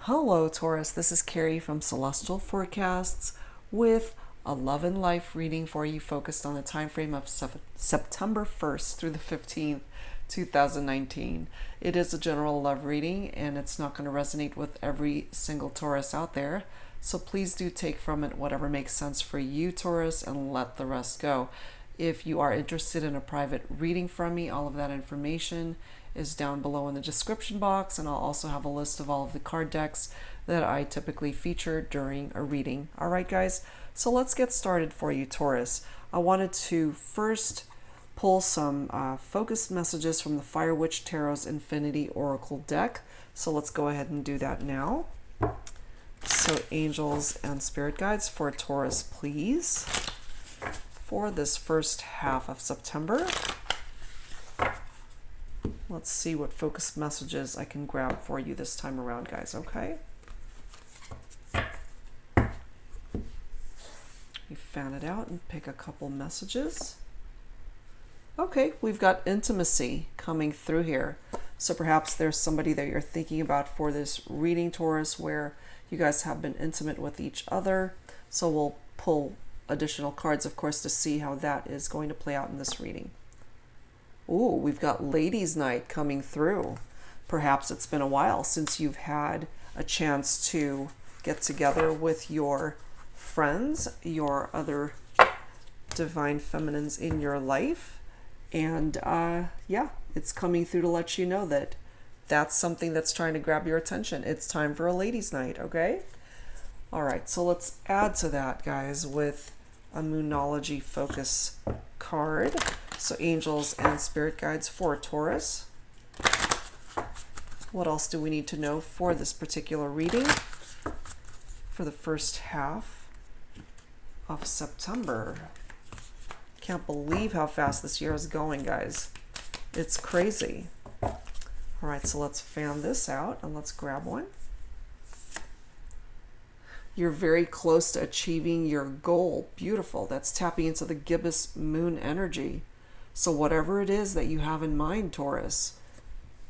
Hello, Taurus. This is Carrie from Celestial Forecasts with a love and life reading for you focused on the time frame of September 1st through the 15th, 2019. It is a general love reading and it's not going to resonate with every single Taurus out there. So please do take from it whatever makes sense for you, Taurus, and let the rest go. If you are interested in a private reading from me, all of that information is down below in the description box, and I'll also have a list of all of the card decks that I typically feature during a reading. All right, guys, so let's get started for you, Taurus. I wanted to first pull some focused messages from the Fire Witch Tarot's Infinity Oracle deck. So let's go ahead and do that now. So angels and spirit guides for Taurus, please, for this first half of September. Let's see what focused messages I can grab for you this time around, guys, okay? You fan it out and pick a couple messages. Okay, we've got intimacy coming through here. So perhaps there's somebody that you're thinking about for this reading, Taurus, where you guys have been intimate with each other. So we'll pull additional cards, of course, to see how that is going to play out in this reading. Ooh, we've got Ladies' Night coming through. Perhaps it's been a while since you've had a chance to get together with your friends, your other divine feminines in your life. And yeah, it's coming through to let you know that that's something that's trying to grab your attention. It's time for a Ladies' Night, okay? All right, so let's add to that, guys, with a Moonology focus card. So angels and spirit guides for Taurus. What else do we need to know for this particular reading for the first half of September? Can't believe how fast this year is going, guys. It's crazy. All right, so let's fan this out and let's grab one. You're very close to achieving your goal. Beautiful. That's tapping into the gibbous moon energy. So whatever it is that you have in mind, Taurus,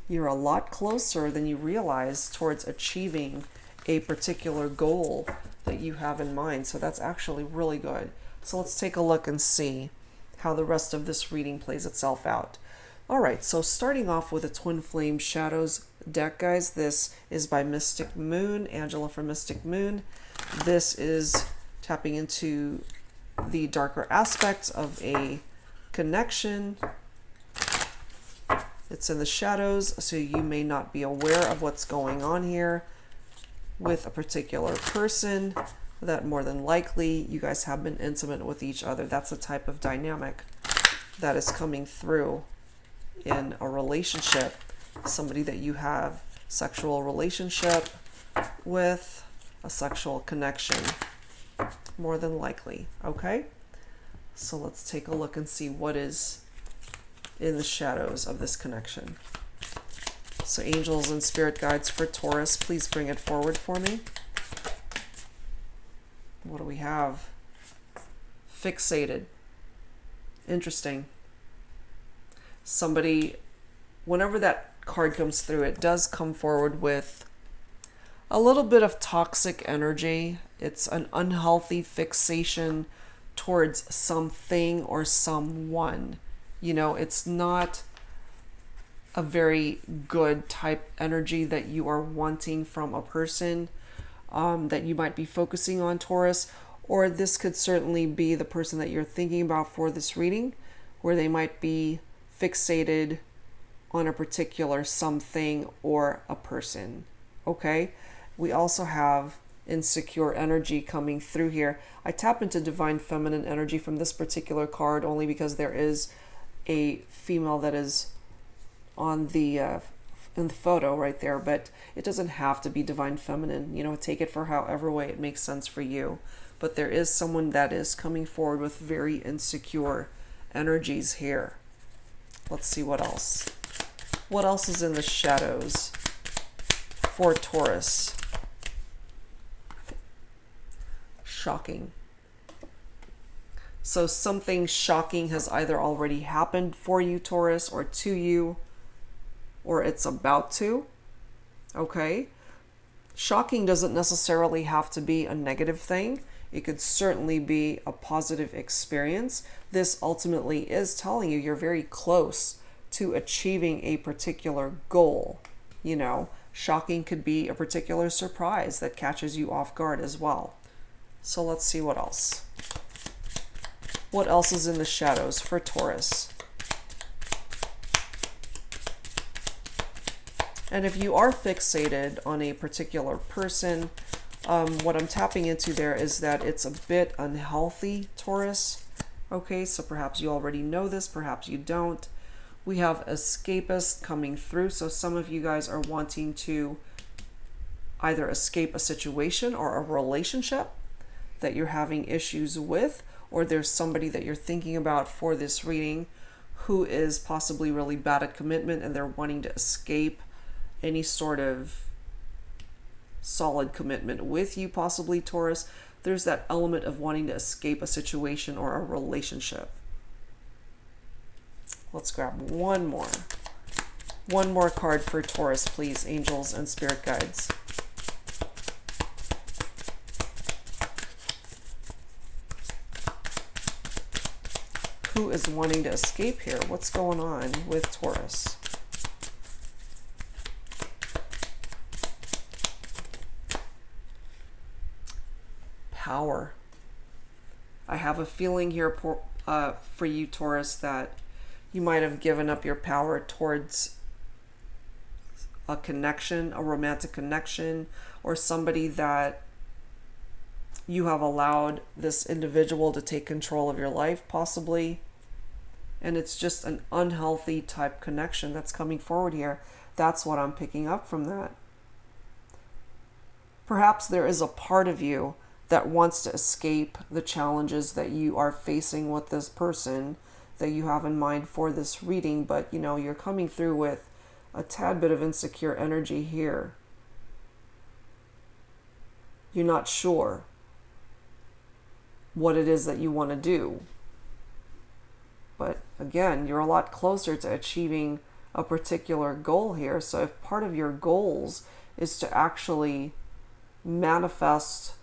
you're a lot closer than you realize towards achieving a particular goal that you have in mind. So that's actually really good. So let's take a look and see how the rest of this reading plays itself out. All right, so starting off with a Twin Flame Shadows deck, guys. This is by Mystic Moon, Angela from Mystic Moon. This is tapping into the darker aspects of a connection. It's in the shadows, so you may not be aware of what's going on here with a particular person, that more than likely you guys have been intimate with each other. That's the type of dynamic that is coming through in a relationship, somebody that you have sexual relationship with, a sexual connection, more than likely, okay? So let's take a look and see what is in the shadows of this connection. So angels and spirit guides for Taurus, please bring it forward for me. What do we have? Fixated. Interesting. Somebody, whenever that card comes through, it does come forward with a little bit of toxic energy. It's an unhealthy fixation towards something or someone. You know, it's not a very good type energy that you are wanting from a person that you might be focusing on, Taurus. Or this could certainly be the person that you're thinking about for this reading, where they might be fixated on a particular something or a person. Okay? We also have insecure energy coming through here. I tap into divine feminine energy from this particular card only because there is a female that is on the in the photo right there, but it doesn't have to be divine feminine. You know, take it for however way it makes sense for you. But there is someone that is coming forward with very insecure energies here. Let's see what else. What else is in the shadows for Taurus? Shocking. So something shocking has either already happened for you, Taurus, or to you, or it's about to. Okay? Shocking doesn't necessarily have to be a negative thing. It could certainly be a positive experience. This ultimately is telling you you're very close to achieving a particular goal. You know, shocking could be a particular surprise that catches you off guard as well. So let's see what else. What else is in the shadows for Taurus? And if you are fixated on a particular person, what I'm tapping into there is that it's a bit unhealthy, Taurus. Okay, so perhaps you already know this, perhaps you don't. We have escapist coming through, so some of you guys are wanting to either escape a situation or a relationship that you're having issues with, or there's somebody that you're thinking about for this reading who is possibly really bad at commitment and they're wanting to escape any sort of solid commitment with you, possibly, Taurus. There's that element of wanting to escape a situation or a relationship. Let's grab one more. One more card for Taurus, please, angels and spirit guides. Who is wanting to escape here? What's going on with Taurus? Power. I have a feeling here for you, Taurus, that you might have given up your power towards a connection, a romantic connection, or somebody that you have allowed this individual to take control of your life, possibly. And it's just an unhealthy type connection that's coming forward here. That's what I'm picking up from that. Perhaps there is a part of you that wants to escape the challenges that you are facing with this person that you have in mind for this reading, but you know, you're coming through with a tad bit of insecure energy here. You're not sure what it is that you want to do. But again, you're a lot closer to achieving a particular goal here. So if part of your goals is to actually manifest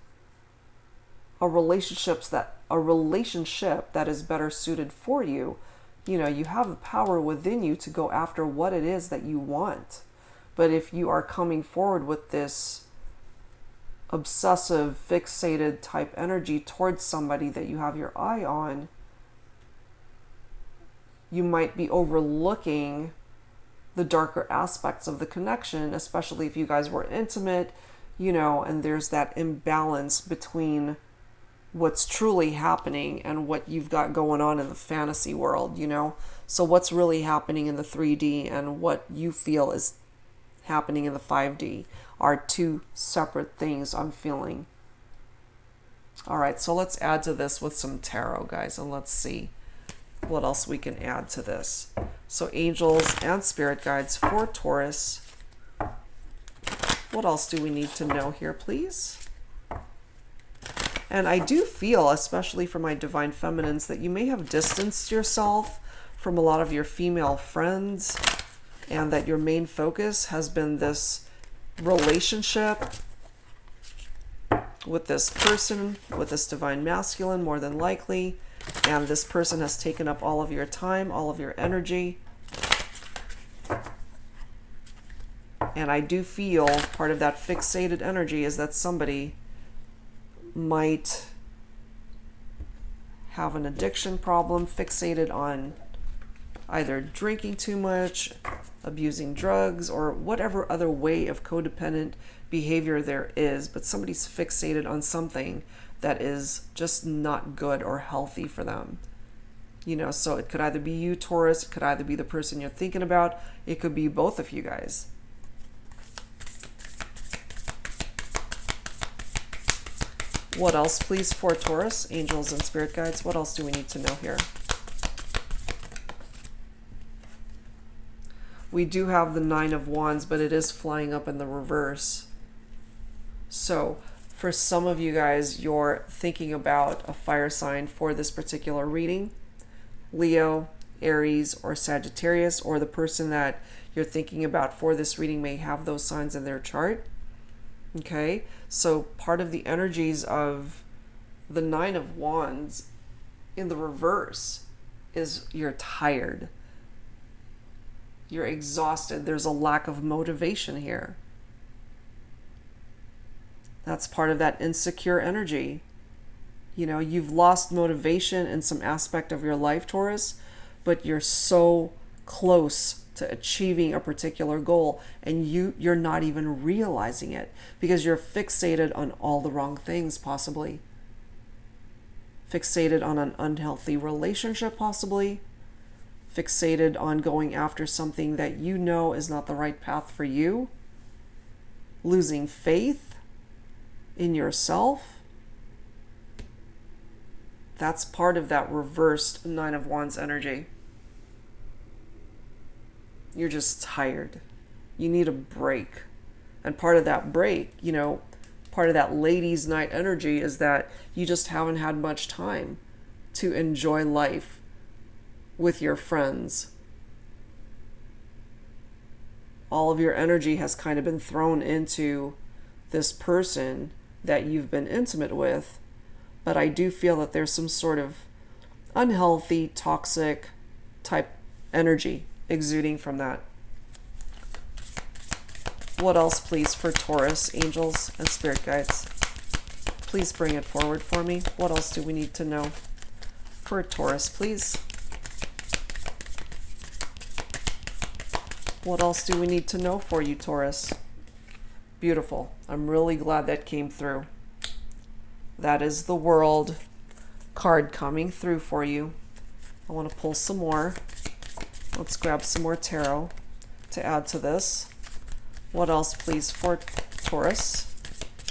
a relationship that is better suited for you, you know, you have the power within you to go after what it is that you want. But if you are coming forward with this obsessive, fixated type energy towards somebody that you have your eye on, you might be overlooking the darker aspects of the connection, especially if you guys were intimate, you know, and there's that imbalance between what's truly happening and what you've got going on in the fantasy world, you know? So what's really happening in the 3D and what you feel is happening in the 5D are two separate things, I'm feeling. All right, so let's add to this with some tarot, guys, and let's see what else we can add to this. So angels and spirit guides for Taurus. What else do we need to know here, please? And I do feel, especially for my divine feminines, that you may have distanced yourself from a lot of your female friends and that your main focus has been this relationship with this person, with this divine masculine, more than likely. And this person has taken up all of your time, all of your energy. And I do feel part of that fixated energy is that somebody might have an addiction problem, fixated on either drinking too much, abusing drugs, or whatever other way of codependent behavior there is, but somebody's fixated on something that is just not good or healthy for them. You know, so it could either be you, Taurus, it could either be the person you're thinking about, it could be both of you guys. What else, please, for Taurus, angels and spirit guides? What else do we need to know here? We do have the Nine of Wands, but it is flying up in the reverse. So for some of you guys, you're thinking about a fire sign for this particular reading. Leo, Aries, or Sagittarius, or the person that you're thinking about for this reading may have those signs in their chart. Okay? So part of the energies of the Nine of Wands in the reverse is you're tired. You're exhausted. There's a lack of motivation here. That's part of that insecure energy. You know, you've lost motivation in some aspect of your life, Taurus, but you're so close to achieving a particular goal, and you're not even realizing it because you're fixated on all the wrong things, possibly. Fixated on an unhealthy relationship, possibly. Fixated on going after something that you know is not the right path for you. Losing faith in yourself. That's part of that reversed Nine of Wands energy. You're just tired. You need a break. And part of that break, you know, part of that ladies' night energy is that you just haven't had much time to enjoy life with your friends. All of your energy has kind of been thrown into this person that you've been intimate with. But I do feel that there's some sort of unhealthy, toxic type energy exuding from that. What else, please, for Taurus, angels, and spirit guides? Please bring it forward for me. What else do we need to know for Taurus, please? What else do we need to know for you, Taurus? Beautiful. I'm really glad that came through. That is the World card coming through for you. I want to pull some more. Let's grab some more tarot to add to this. What else, please, for Taurus,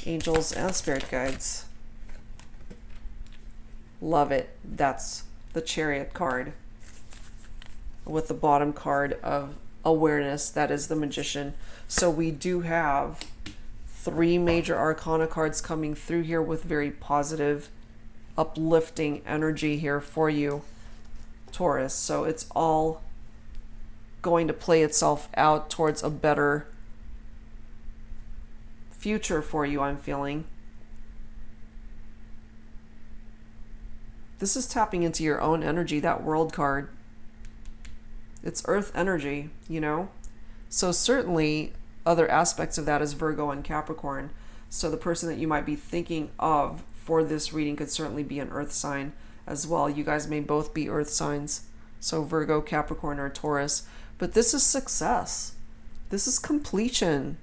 angels, and spirit guides? Love it. That's the Chariot card with the bottom card of awareness. That is the Magician. So we do have 3 major arcana cards coming through here with very positive, uplifting energy here for you, Taurus. So it's all going to play itself out towards a better future for you, I'm feeling. This is tapping into your own energy, that World card. It's earth energy, you know? So certainly other aspects of that is Virgo and Capricorn. So the person that you might be thinking of for this reading could certainly be an earth sign as well. You guys may both be earth signs. So Virgo, Capricorn, or Taurus. But this is success. This is completion.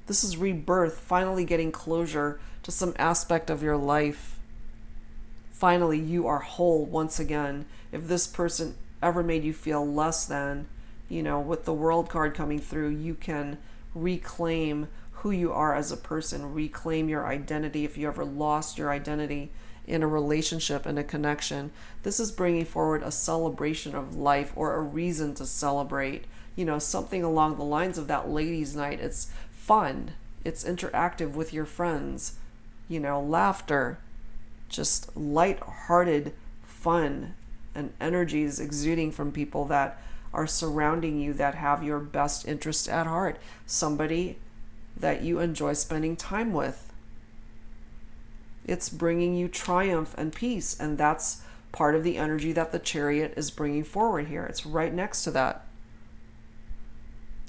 This is rebirth, finally getting closure to some aspect of your life. Finally, you are whole once again. If this person ever made you feel less than, you know, with the World card coming through, you can reclaim who you are as a person, reclaim your identity if you ever lost your identity in a relationship and a connection. This is bringing forward a celebration of life, or a reason to celebrate, you know, something along the lines of that ladies' night. It's fun, it's interactive with your friends, you know, laughter, just light-hearted fun and energies exuding from people that are surrounding you, that have your best interest at heart, somebody that you enjoy spending time with. It's bringing you triumph and peace, and that's part of the energy that the Chariot is bringing forward here. It's right next to that.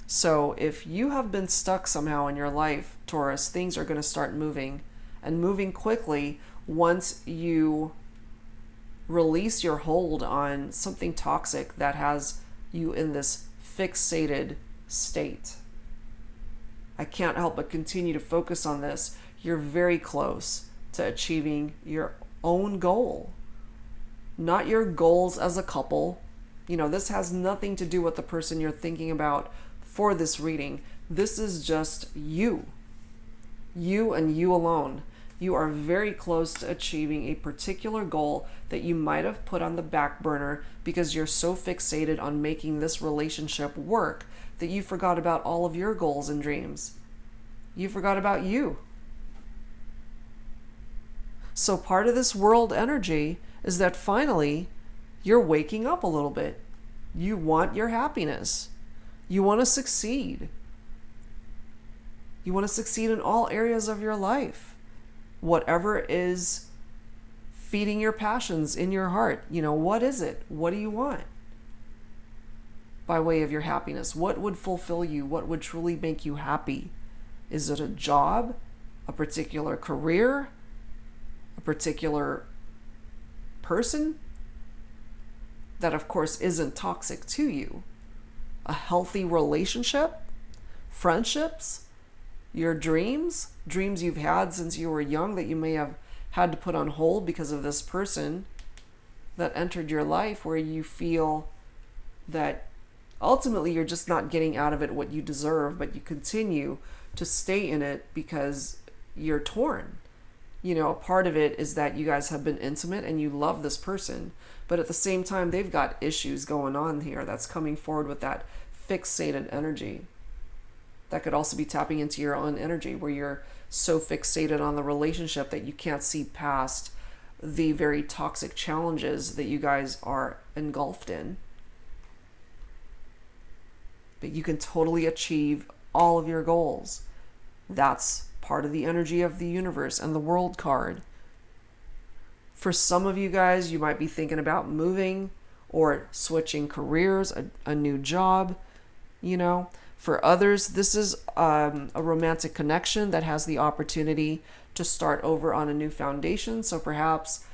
So if you have been stuck somehow in your life, Taurus, things are going to start moving, and moving quickly once you release your hold on something toxic that has you in this fixated state. I can't help but continue to focus on this. You're very close to achieving your own goal, not your goals as a couple. You know, this has nothing to do with the person you're thinking about for this reading. This is just you and you alone. You are very close to achieving a particular goal that you might have put on the back burner because you're so fixated on making this relationship work that you forgot about all of your goals and dreams. You forgot about you. So part of this World energy is that finally you're waking up a little bit. You want your happiness. You want to succeed. You want to succeed in all areas of your life. Whatever is feeding your passions in your heart, what is it? What do you want? By way of your happiness, what would fulfill you? What would truly make you happy? Is it a job, a particular career, a particular person that of course isn't toxic to you? A healthy relationship, friendships, your dreams you've had since you were young that you may have had to put on hold because of this person that entered your life, where you feel that ultimately you're just not getting out of it what you deserve, but you continue to stay in it because you're torn. A part of it is that you guys have been intimate and you love this person, but at the same time they've got issues going on here that's coming forward with that fixated energy. That could also be tapping into your own energy, where you're so fixated on the relationship that you can't see past the very toxic challenges that you guys are engulfed in. But you can totally achieve all of your goals. That's part of the energy of the universe and the world card. For some of you guys, you might be thinking about moving or switching careers, a new job, For others, this is a romantic connection that has the opportunity to start over on a new foundation. So perhaps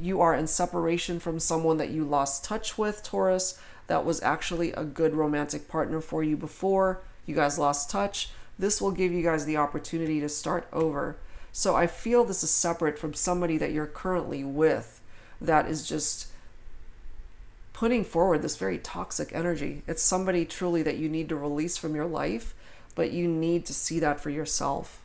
you are in separation from someone that you lost touch with, Taurus, that was actually a good romantic partner for you before you guys lost touch. This will give you guys the opportunity to start over. So I feel this is separate from somebody that you're currently with that is just putting forward this very toxic energy. It's somebody truly that you need to release from your life, but you need to see that for yourself.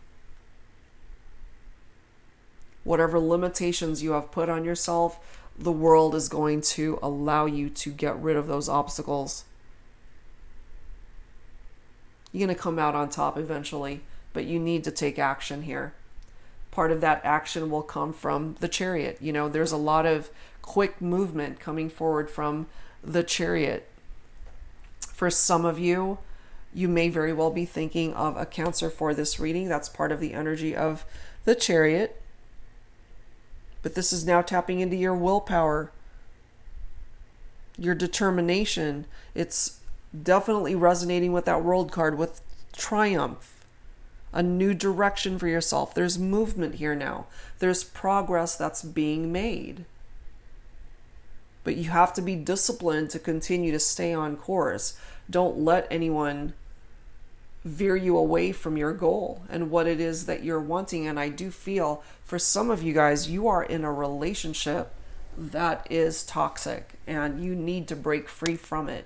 Whatever limitations you have put on yourself, the world is going to allow you to get rid of those obstacles. You're going to come out on top eventually, but you need to take action here. Part of that action will come from the Chariot. There's a lot of quick movement coming forward from the Chariot. For some of you, you may very well be thinking of a Cancer for this reading. That's part of the energy of the Chariot. But this is now tapping into your willpower, your determination. It's definitely resonating with that World card, with triumph, a new direction for yourself. There's movement here now. There's progress that's being made. But you have to be disciplined to continue to stay on course. Don't let anyone veer you away from your goal and what it is that you're wanting. And I do feel for some of you guys, you are in a relationship that is toxic and you need to break free from it.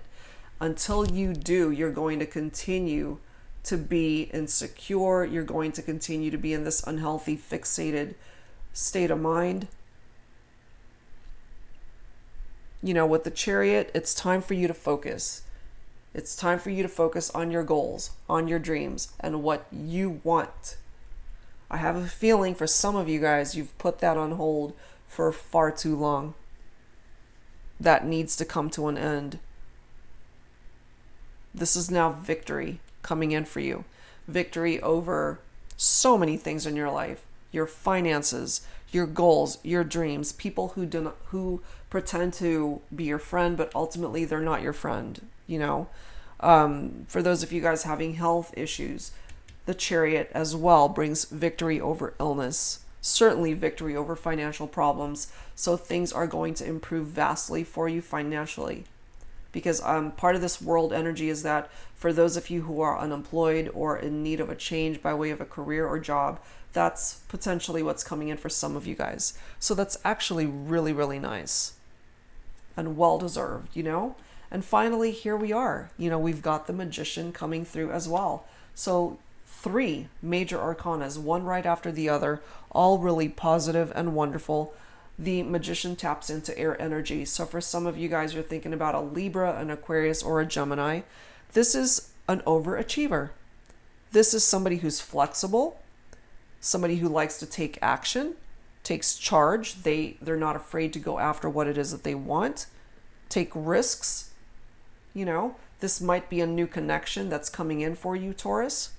Until you do, you're going to continue to be insecure. You're going to continue to be in this unhealthy, fixated state of mind. With the Chariot, it's time for you to focus. It's time for you to focus on your goals, on your dreams, and what you want. I have a feeling for some of you guys, you've put that on hold for far too long. That needs to come to an end. This is now victory coming in for you. Victory over so many things in your life. Your finances, your goals, your dreams, people who pretend to be your friend, but ultimately they're not your friend, For those of you guys having health issues, the Chariot as well brings victory over illness, certainly victory over financial problems. So things are going to improve vastly for you financially. Because part of this world energy is that for those of you who are unemployed or in need of a change by way of a career or job, that's potentially what's coming in for some of you guys. So that's actually really, really nice and well-deserved, And finally, here we are. We've got the Magician coming through as well. So 3 major arcanas, one right after the other, all really positive and wonderful. The Magician taps into air energy. So for some of you guys, you're thinking about a Libra, an Aquarius, or a Gemini. This is an overachiever. This is somebody who's flexible, somebody who likes to take action, takes charge. They're not afraid to go after what it is that they want, take risks. This might be a new connection that's coming in for you, Taurus.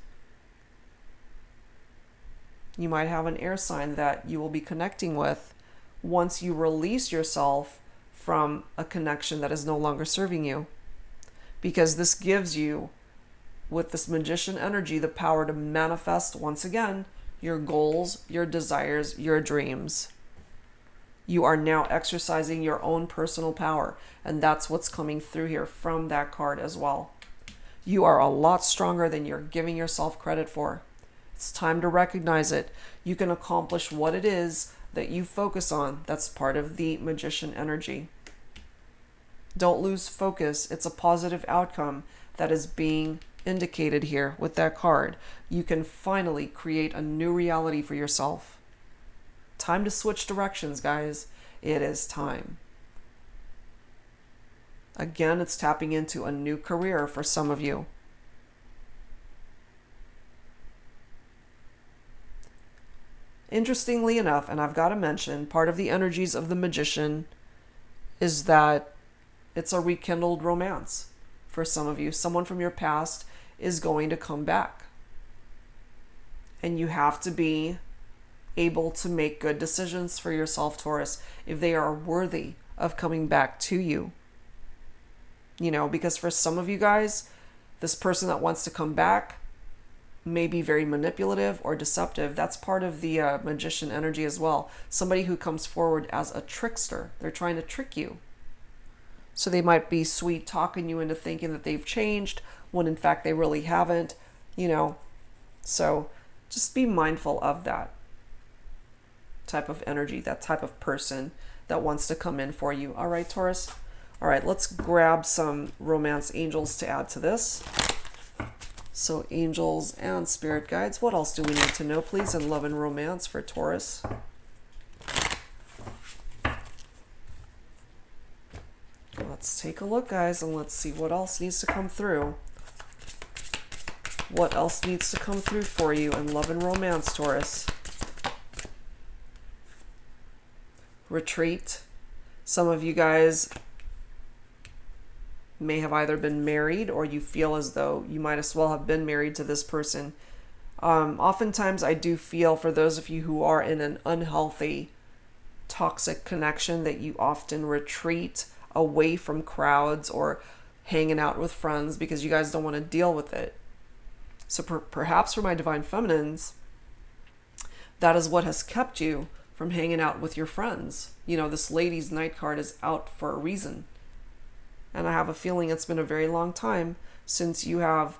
You might have an air sign that you will be connecting with once you release yourself from a connection that is no longer serving you. Because this gives you, with this magician energy, the power to manifest once again your goals, your desires, your dreams. You are now exercising your own personal power, and that's what's coming through here from that card as well. You are a lot stronger than you're giving yourself credit for. It's time to recognize it. You can accomplish what it is that you focus on. That's part of the magician energy. Don't lose focus. It's a positive outcome that is being indicated here with that card. You can finally create a new reality for yourself. Time to switch directions, guys. It is time. Again, it's tapping into a new career for some of you. Interestingly enough, and I've got to mention, part of the energies of the magician is that it's a rekindled romance for some of you. Someone from your past is going to come back. And you have to be able to make good decisions for yourself, Taurus, if they are worthy of coming back to you. You know, because for some of you guys, this person that wants to come back may be very manipulative or deceptive. That's part of the magician energy as well. Somebody who comes forward as a trickster. They're trying to trick you. So they might be sweet talking you into thinking that they've changed when in fact they really haven't, you know. So just be mindful of that type of energy, that type of person that wants to come in for you. All right, Taurus. All right, let's grab some romance angels to add to this. So angels and spirit guides. What else do we need to know, please, in love and romance for Taurus? Let's take a look, guys, and let's see what else needs to come through. What else needs to come through for you in love and romance, Taurus? Retreat. Some of you guys may have either been married or you feel as though you might as well have been married to this person. Oftentimes I do feel for those of you who are in an unhealthy, toxic connection that you often retreat away from crowds or hanging out with friends because you guys don't want to deal with it. So perhaps for my divine feminines, that is what has kept you from hanging out with your friends. You know, this ladies' night card is out for a reason. And I have a feeling it's been a very long time since you have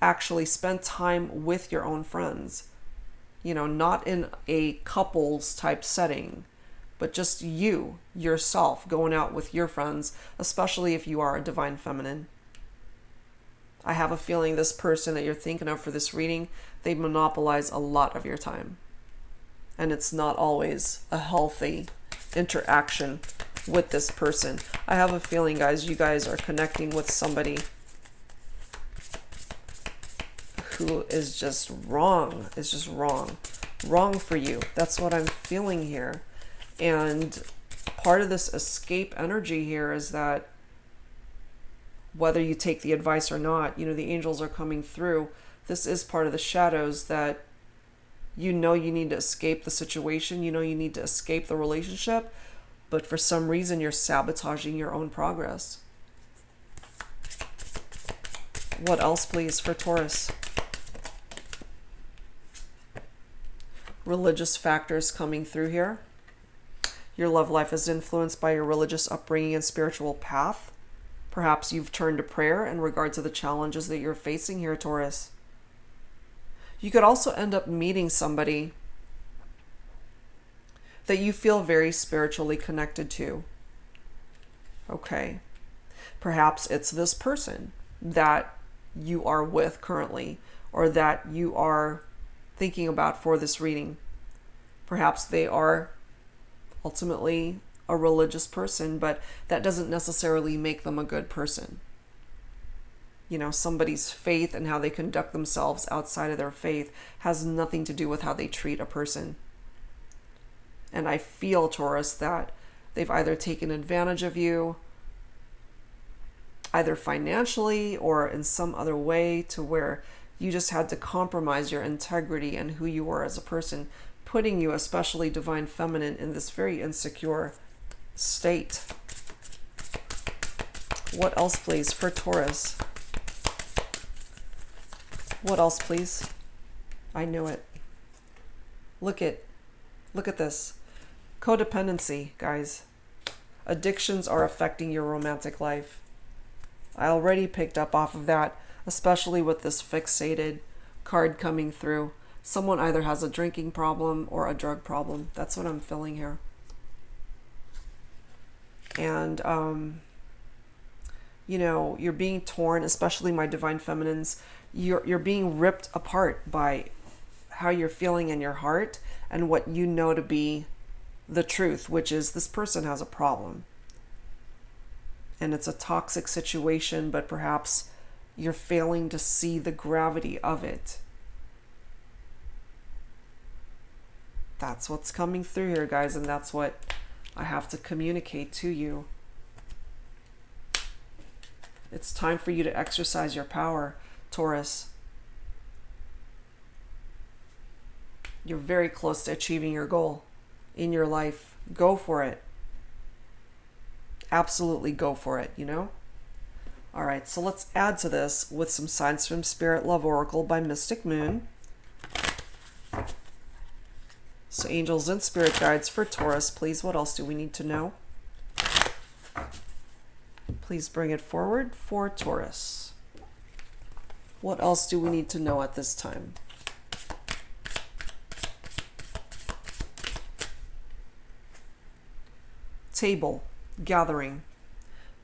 actually spent time with your own friends. You know, not in a couples type setting, but just you, yourself, going out with your friends, especially if you are a divine feminine. I have a feeling this person that you're thinking of for this reading, they monopolize a lot of your time. And it's not always a healthy interaction with this person. I have a feeling, guys, you guys are connecting with somebody who is just wrong. It's just wrong. Wrong for you. That's what I'm feeling here. And part of this escape energy here is that whether you take the advice or not, you know, the angels are coming through. This is part of the shadows that you know you need to escape the situation. You know you need to escape the relationship. But for some reason, you're sabotaging your own progress. What else, please, for Taurus? Religious factors coming through here. Your love life is influenced by your religious upbringing and spiritual path. Perhaps you've turned to prayer in regard to the challenges that you're facing here, Taurus. You could also end up meeting somebody that you feel very spiritually connected to. Okay. Perhaps it's this person that you are with currently, or that you are thinking about for this reading. Perhaps they are ultimately a religious person, but that doesn't necessarily make them a good person. You know, somebody's faith and how they conduct themselves outside of their faith has nothing to do with how they treat a person. And I feel, Taurus, that they've either taken advantage of you, either financially or in some other way, to where You just had to compromise your integrity and who you were as a person, putting you, especially divine feminine, in this very insecure state. What else, please, for Taurus? What else, please? I knew it. Look at this. Codependency, guys. Addictions are affecting your romantic life. I already picked up off of that, especially with this fixated card coming through. Someone either has a drinking problem or a drug problem. That's what I'm feeling here. And, you know, you're being torn, especially my divine feminines. You're being ripped apart by how you're feeling in your heart and what you know to be the truth, which is this person has a problem. And it's a toxic situation, but perhaps you're failing to see the gravity of it. That's what's coming through here, guys, and that's what I have to communicate to you. It's time for you to exercise your power, Taurus. You're very close to achieving your goal in your life. Go for it. Absolutely go for it, you know? All right, so let's add to this with some signs from Spirit Love Oracle by Mystic Moon. So angels and spirit guides for Taurus, please. What else do we need to know? Please bring it forward for Taurus. What else do we need to know at this time? Table, gathering.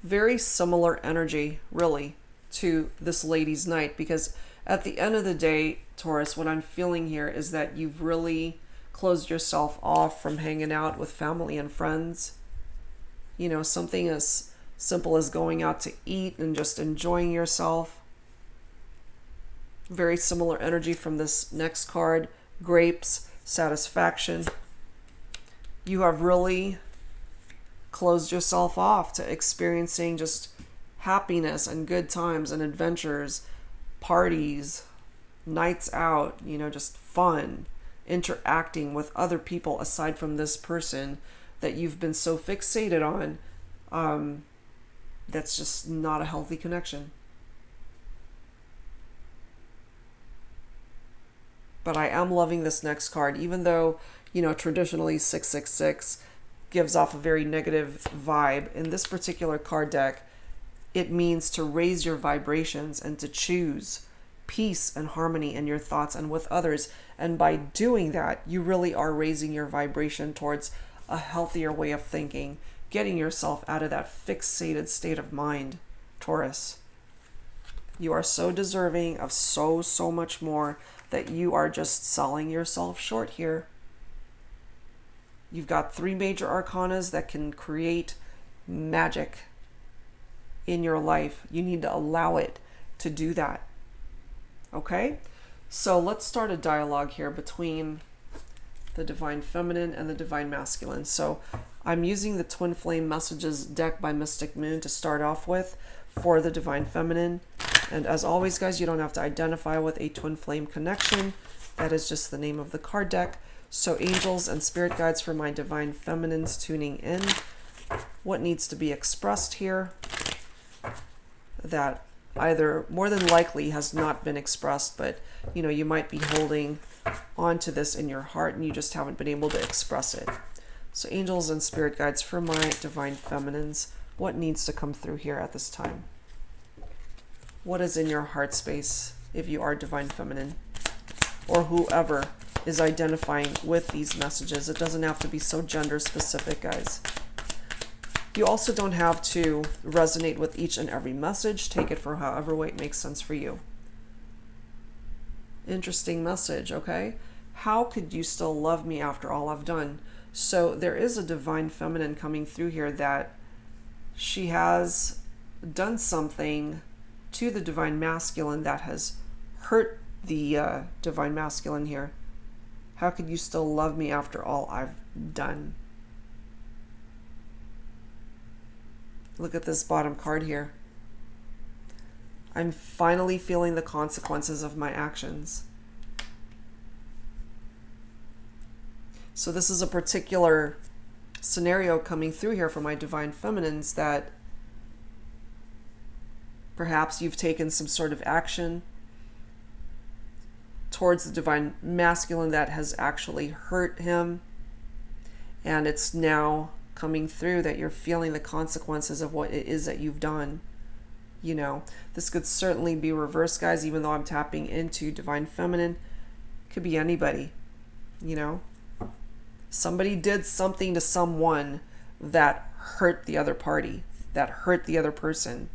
Very similar energy, really, to this lady's night, because at the end of the day, Taurus, what I'm feeling here is that you've really closed yourself off from hanging out with family and friends. You know, something as simple as going out to eat and just enjoying yourself. Very similar energy from this next card, grapes, satisfaction. You have really closed yourself off to experiencing just happiness and good times and adventures, parties, nights out, you know, just fun, interacting with other people aside from this person that you've been so fixated on. That's just not a healthy connection. But I am loving this next card, even though, you know, traditionally 666 gives off a very negative vibe. In this particular card deck, it means to raise your vibrations and to choose peace and harmony in your thoughts and with others. And by doing that, you really are raising your vibration towards a healthier way of thinking, getting yourself out of that fixated state of mind, Taurus. You are so deserving of so much more that you are just selling yourself short here. You've got 3 major arcanas that can create magic in your life. You need to allow it to do that. Okay? So let's start a dialogue here between the Divine Feminine and the Divine Masculine. So I'm using the Twin Flame Messages deck by Mystic Moon to start off with for the Divine Feminine. And as always, guys, you don't have to identify with a Twin Flame connection. That is just the name of the card deck. So angels and spirit guides for my Divine Feminines tuning in. What needs to be expressed here that either more than likely has not been expressed, but you know, you might be holding onto this in your heart and you just haven't been able to express it. So angels and spirit guides for my Divine Feminines, what needs to come through here at this time? What is in your heart space if you are Divine Feminine, or whoever is identifying with these messages? It doesn't have to be so gender specific, guys. You also don't have to resonate with each and every message. Take it for however way it makes sense for you. Interesting message, okay? How could you still love me after all I've done? So there is a Divine Feminine coming through here that she has done something to the Divine Masculine that has hurt the Divine Masculine here. How could you still love me after all I've done? Look at this bottom card here. I'm finally feeling the consequences of my actions. So this is a particular scenario coming through here for my divine feminines, that perhaps you've taken some sort of action towards the divine masculine that has actually hurt him, and it's now coming through that you're feeling the consequences of what it is that you've done. You know, this could certainly be reversed, guys, even though I'm tapping into divine feminine. Could be anybody, you know. Somebody did something to someone that hurt the other party, that hurt the other person.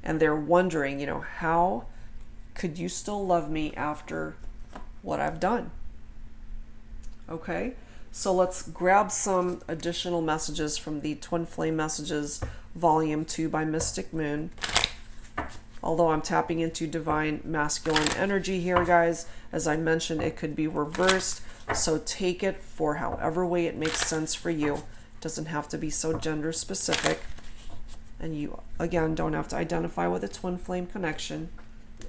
And they're wondering, you know, how could you still love me after what I've done? Okay, so let's grab some additional messages from the Twin Flame Messages Volume 2 by Mystic Moon. Although I'm tapping into divine masculine energy here, guys, as I mentioned, it could be reversed. So take it for however way it makes sense for you. It doesn't have to be so gender specific. And you, again, don't have to identify with a twin flame connection.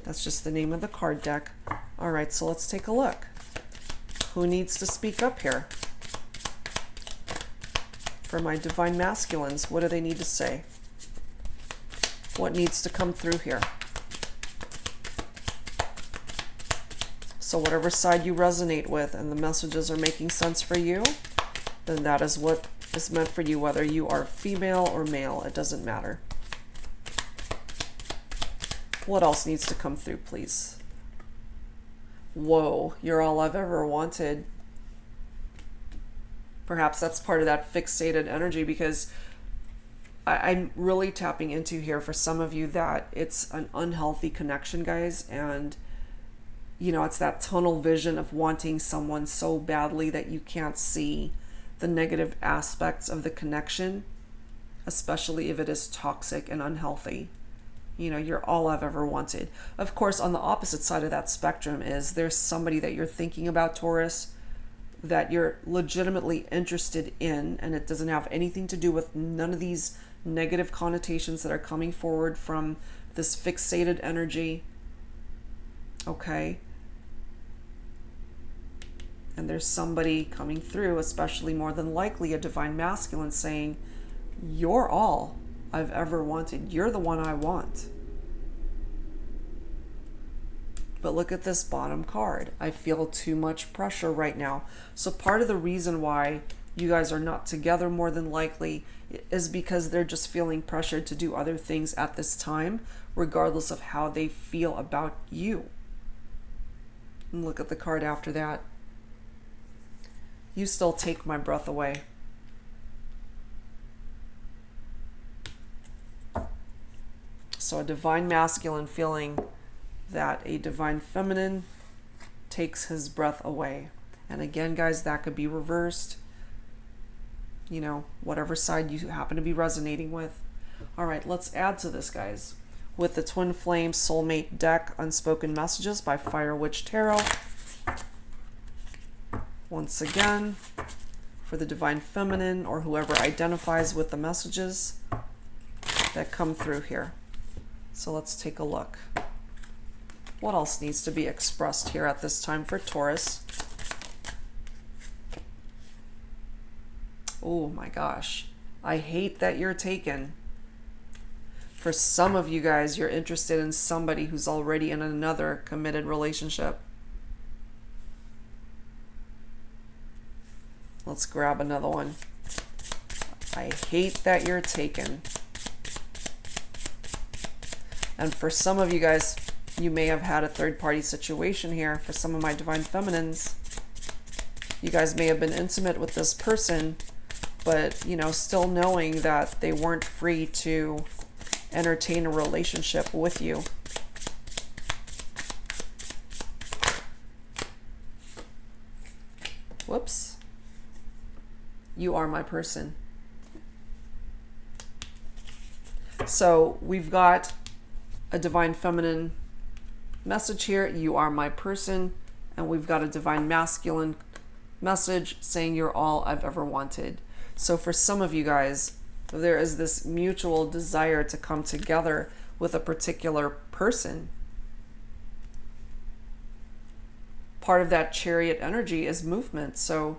That's just the name of the card deck. All right, so let's take a look. Who needs to speak up here? For my divine masculines, what do they need to say? What needs to come through here? So whatever side you resonate with and the messages are making sense for you, then that is what is meant for you, whether you are female or male, it doesn't matter. What else needs to come through, please? Whoa, you're all I've ever wanted. Perhaps that's part of that fixated energy, because I'm really tapping into here for some of you that it's an unhealthy connection, guys. And, you know, it's that tunnel vision of wanting someone so badly that you can't see the negative aspects of the connection, especially if it is toxic and unhealthy. You know, you're all I've ever wanted. Of course, on the opposite side of that spectrum is there's somebody that you're thinking about, Taurus, that you're legitimately interested in, and it doesn't have anything to do with none of these negative connotations that are coming forward from this fixated energy. Okay? And there's somebody coming through, especially more than likely a divine masculine, saying, you're all I've ever wanted. You're the one I want. But look at this bottom card. I feel too much pressure right now. So part of the reason why you guys are not together, more than likely, is because they're just feeling pressured to do other things at this time, regardless of how they feel about you. And look at the card after that. You still take my breath away. So a divine masculine feeling that a divine feminine takes his breath away. And again, guys, that could be reversed. You know, whatever side you happen to be resonating with. All right, let's add to this, guys, with the Twin Flame Soulmate deck, Unspoken Messages by Waite Tarot. Once again, for the divine feminine or whoever identifies with the messages that come through here. So let's take a look. What else needs to be expressed here at this time for Taurus? Oh my gosh. I hate that you're taken. For some of you guys, you're interested in somebody who's already in another committed relationship. Let's grab another one. I hate that you're taken. And for some of you guys, you may have had a third-party situation here. For some of my divine feminines, you guys may have been intimate with this person, but, you know, still knowing that they weren't free to entertain a relationship with you. Whoops. You are my person. So we've got a divine feminine message here, you are my person, and we've got a divine masculine message saying you're all I've ever wanted. So for some of you guys, there is this mutual desire to come together with a particular person. Part of that Chariot energy is movement. So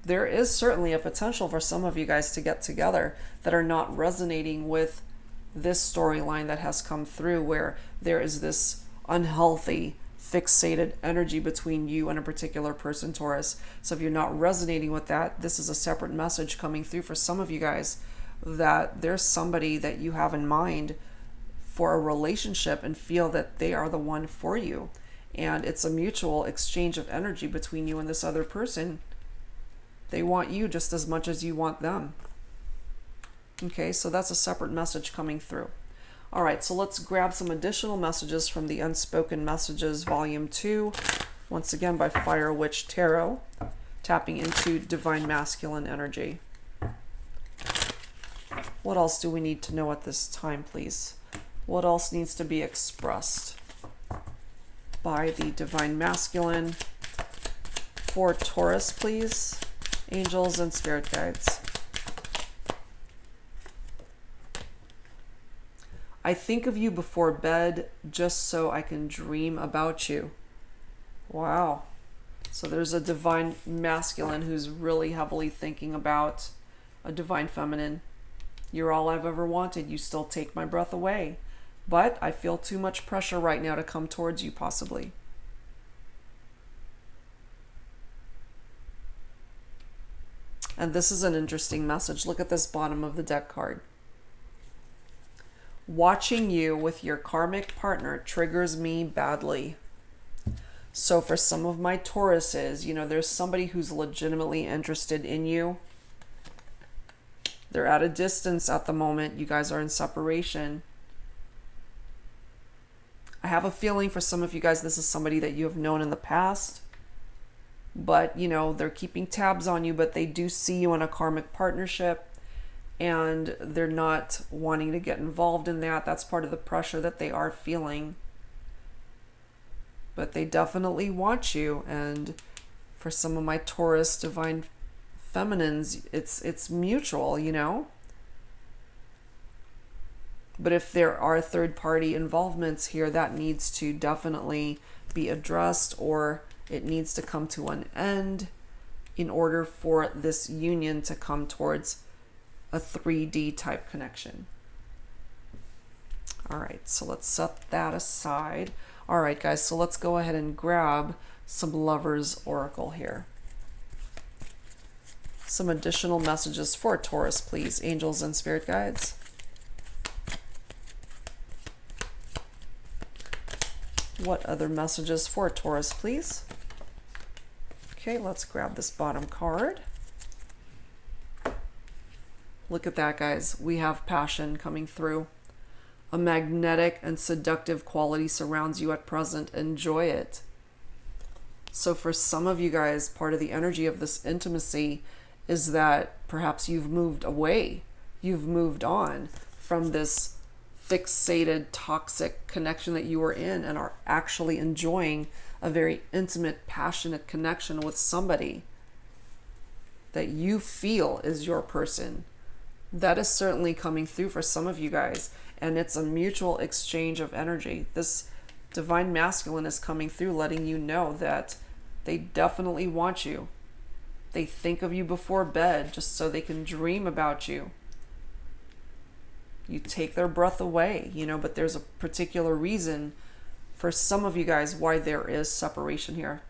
there is certainly a potential for some of you guys to get together that are not resonating with this storyline that has come through, where there is this unhealthy, fixated energy between you and a particular person, Taurus. So if you're not resonating with that, this is a separate message coming through for some of you guys, that there's somebody that you have in mind for a relationship and feel that they are the one for you. And it's a mutual exchange of energy between you and this other person. They want you just as much as you want them. Okay, so that's a separate message coming through. All right, so let's grab some additional messages from the Unspoken Messages Volume 2, once again by Fire Witch Tarot, tapping into Divine Masculine energy. What else do we need to know at this time, please? What else needs to be expressed by the Divine Masculine for Taurus, please? Angels and spirit guides. I think of you before bed just so I can dream about you. Wow. So there's a Divine Masculine who's really heavily thinking about a Divine Feminine. You're all I've ever wanted. You still take my breath away. But I feel too much pressure right now to come towards you, possibly. And this is an interesting message. Look at this bottom of the deck card. Watching you with your karmic partner triggers me badly. So for some of my Tauruses, you know, there's somebody who's legitimately interested in you. They're at a distance at the moment. You guys are in separation. I have a feeling for some of you guys, this is somebody that you have known in the past. But, you know, they're keeping tabs on you, but they do see you in a karmic partnership. And they're not wanting to get involved in that. That's part of the pressure that they are feeling. But they definitely want you. And for some of my Taurus Divine Feminines, it's mutual, you know. But if there are third-party involvements here, that needs to definitely be addressed, or it needs to come to an end in order for this union to come towards a 3D type connection. All right, so let's set that aside. All right, guys, so let's go ahead and grab some Lovers Oracle here. Some additional messages for Taurus, please, angels and spirit guides. What other messages for Taurus, please? Okay, let's grab this bottom card. Look at that, guys. We have passion coming through. A magnetic and seductive quality surrounds you at present. Enjoy it. So for some of you guys, part of the energy of this intimacy is that perhaps you've moved away. You've moved on from this fixated, toxic connection that you were in and are actually enjoying a very intimate, passionate connection with somebody that you feel is your person. That is certainly coming through for some of you guys, and it's a mutual exchange of energy. This Divine Masculine is coming through, letting you know that they definitely want you. They think of you before bed just so they can dream about you. You take their breath away, you know, but there's a particular reason for some of you guys why there is separation here.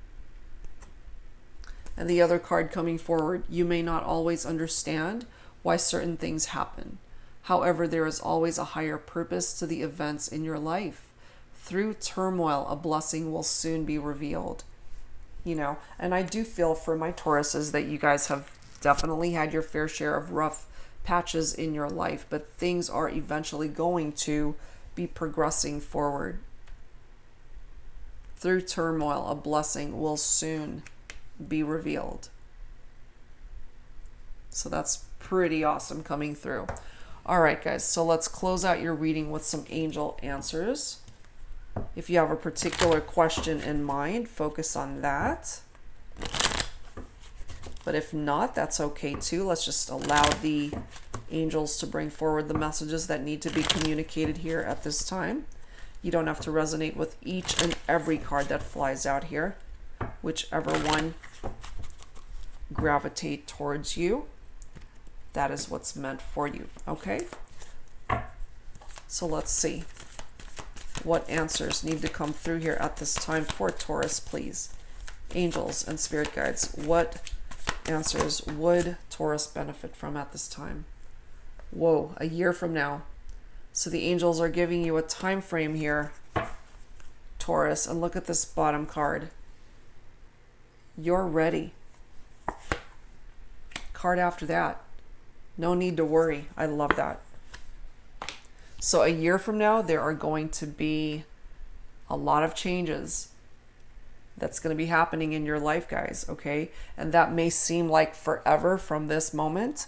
And the other card coming forward, you may not always understand why certain things happen. However, there is always a higher purpose to the events in your life. Through turmoil, a blessing will soon be revealed. You know, and I do feel for my Tauruses that you guys have definitely had your fair share of rough patches in your life, but things are eventually going to be progressing forward. Through turmoil, a blessing will soon be revealed. So that's pretty awesome coming through. All right, guys, so let's close out your reading with some angel answers. If you have a particular question in mind, focus on that. But if not, that's okay too. Let's just allow the angels to bring forward the messages that need to be communicated here at this time. You don't have to resonate with each and every card that flies out here. Whichever one gravitate towards you, that is what's meant for you, okay? So let's see. What answers need to come through here at this time for Taurus, please? Angels and spirit guides, what answers would Taurus benefit from at this time? Whoa, a year from now. So the angels are giving you a time frame here, Taurus, and look at this bottom card. You're ready. Card after that. No need to worry. I love that. So a year from now, there are going to be a lot of changes that's going to be happening in your life, guys, okay? And that may seem like forever from this moment,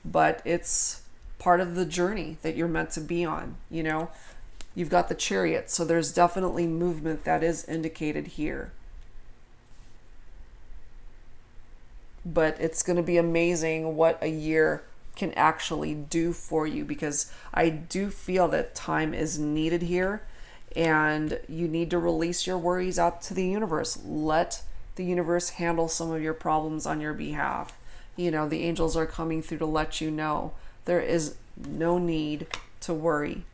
but it's part of the journey that you're meant to be on, you know? You've got the Chariot, so there's definitely movement that is indicated here. But it's going to be amazing what a year can actually do for you, because I do feel that time is needed here, and you need to release your worries out to the universe. Let the universe handle some of your problems on your behalf. You know, the angels are coming through to let you know there is no need to worry.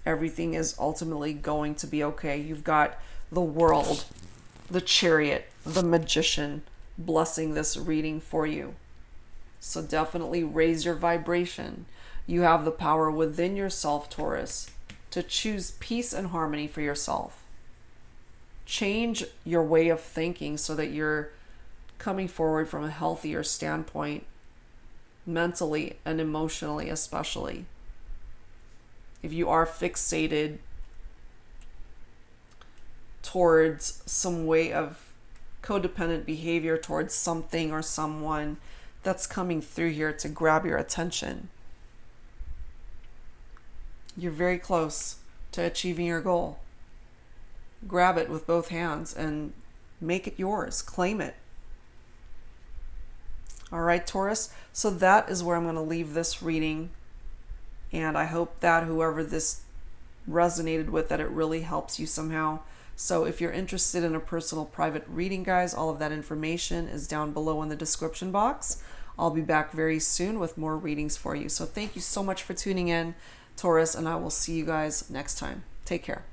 Everything is ultimately going to be okay. You've got the World, the Chariot, the Magician blessing this reading for you. So definitely raise your vibration. You have the power within yourself, Taurus, to choose peace and harmony for yourself. Change your way of thinking so that you're coming forward from a healthier standpoint, mentally and emotionally especially. If you are fixated towards some way of codependent behavior towards something or someone, that's coming through here to grab your attention. You're very close to achieving your goal. Grab it with both hands and make it yours. Claim it. All right, Taurus. So that is where I'm going to leave this reading. And I hope that whoever this resonated with, that it really helps you somehow. So if you're interested in a personal private reading, guys, all of that information is down below in the description box. I'll be back very soon with more readings for you. So thank you so much for tuning in, Taurus, and I will see you guys next time. Take care.